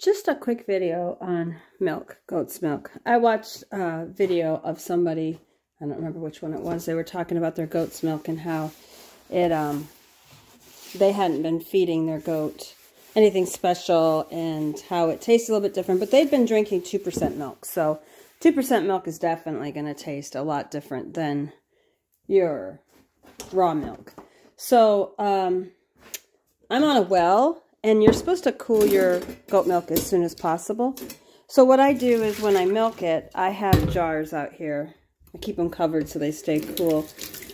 Just a quick video on milk, goat's milk. I watched a video of somebody, I don't remember which one it was, they were talking about their goat's milk and how it, they hadn't been feeding their goat anything special and how it tastes a little bit different, but they'd been drinking 2% milk. So 2% milk is definitely going to taste a lot different than your raw milk. So I'm on a well, and you're supposed to cool your goat milk as soon as possible. So what I do is when I milk it, I have jars out here. I keep them covered so they stay cool.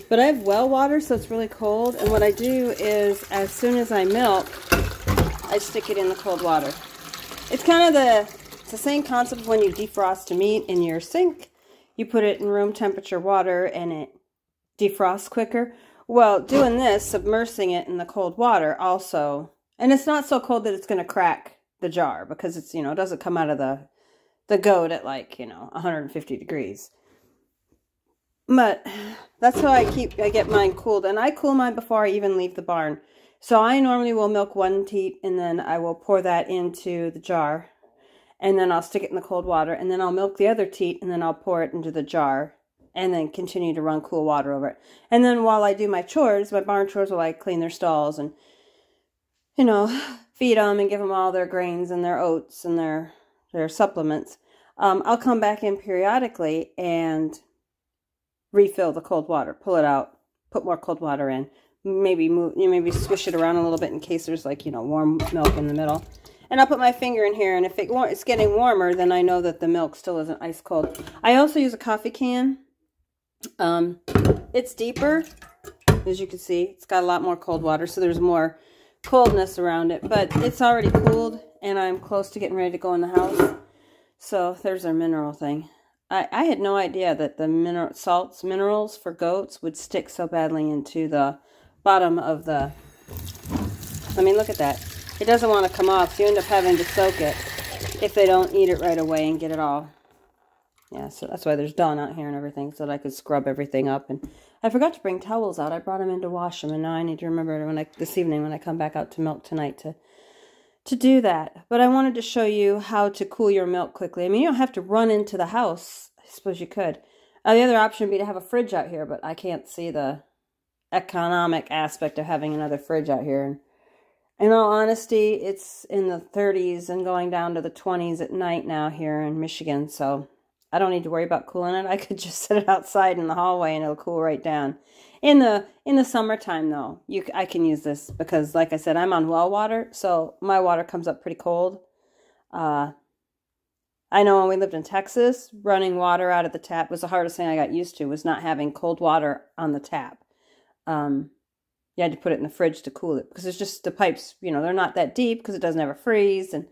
But I have well water, so it's really cold. And what I do is as soon as I milk, I stick it in the cold water. It's kind of it's the same concept of when you defrost a meat in your sink. You put it in room temperature water and it defrosts quicker. Well, doing this, submersing it in the cold water also, and it's not so cold that it's going to crack the jar because it's, it doesn't come out of the goat at 150 degrees. But that's how I get mine cooled. And I cool mine before I even leave the barn. So I normally will milk one teat and then I will pour that into the jar. And then I'll stick it in the cold water. And then I'll milk the other teat and then I'll pour it into the jar. And then continue to run cool water over it. And then while I do my chores, my barn chores, will clean their stalls and feed them and give them all their grains and their oats and their supplements. I'll come back in periodically and refill the cold water, pull it out, put more cold water in, maybe maybe swish it around a little bit in case there's warm milk in the middle. And I'll put my finger in here, and if it's getting warmer, then I know that the milk still isn't ice cold. I also use a coffee can. It's deeper, as you can see. It's got a lot more cold water, so there's more coldness around it, but it's already cooled and I'm close to getting ready to go in the house. So there's our mineral thing. I had no idea that the minerals for goats would stick so badly into the bottom of the, look at that. It doesn't want to come off, so you end up having to soak it if they don't eat it right away and get it all. Yeah, so that's why there's Dawn out here and everything, so that I could scrub everything up. And I forgot to bring towels out. I brought them in to wash them, and now I need to remember this evening when I come back out to milk tonight to do that. But I wanted to show you how to cool your milk quickly. You don't have to run into the house. I suppose you could. The other option would be to have a fridge out here, but I can't see the economic aspect of having another fridge out here. And in all honesty, it's in the 30s and going down to the 20s at night now here in Michigan, so I don't need to worry about cooling it. I could just set it outside in the hallway and it'll cool right down. In the summertime though, I can use this because, like I said, I'm on well water, so my water comes up pretty cold. I know when we lived in Texas, running water out of the tap was the hardest thing I got used to, was not having cold water on the tap. You had to put it in the fridge to cool it because it's just the pipes, they're not that deep because it doesn't ever freeze, and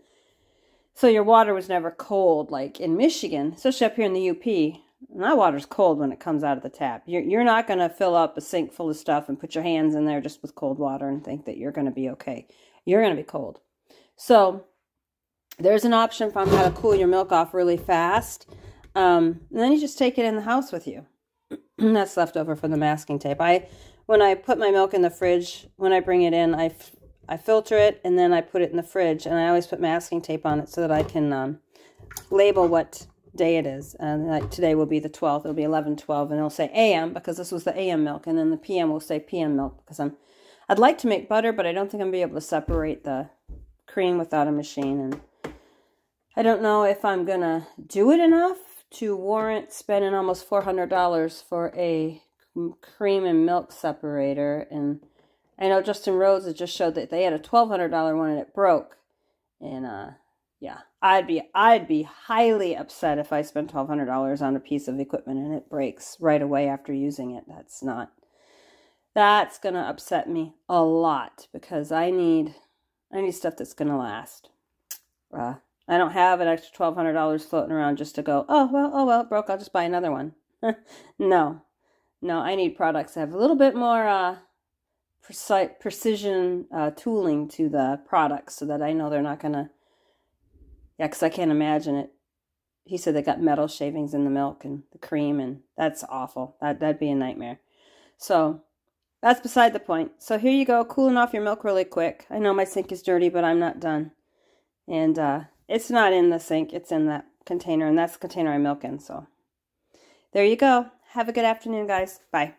so your water was never cold like in Michigan, especially up here in the UP. My water's cold when it comes out of the tap. You're not going to fill up a sink full of stuff and put your hands in there just with cold water and think that you're going to be okay. You're going to be cold. So there's an option for how to cool your milk off really fast. And then you just take it in the house with you. That's left over from the masking tape. When I put my milk in the fridge, when I bring it in, I filter it and then I put it in the fridge, and I always put masking tape on it so that I can label what day it is. And today will be the 12th. It'll be 11/12, and it'll say AM because this was the AM milk, and then the PM will say PM milk because I'd like to make butter, but I don't think I'm gonna be able to separate the cream without a machine, and I don't know if I'm gonna do it enough to warrant spending almost $400 for a cream and milk separator. And I know Justin Rhodes has just showed that they had a $1,200 one and it broke. And yeah, I'd be highly upset if I spent $1,200 on a piece of equipment and it breaks right away after using it. That's gonna upset me a lot because I need stuff that's gonna last. I don't have an extra $1,200 floating around just to go, oh well, it broke, I'll just buy another one. No, I need products that have a little bit more precision tooling to the products so that I know they're not gonna, because I can't imagine it. He said they got metal shavings in the milk and the cream, and that's awful. That'd be a nightmare. So that's beside the point. So here you go, cooling off your milk really quick. I know my sink is dirty, but I'm not done. And It's not in the sink. It's in that container, and that's the container I milk in. So there you go. Have a good afternoon, guys. Bye.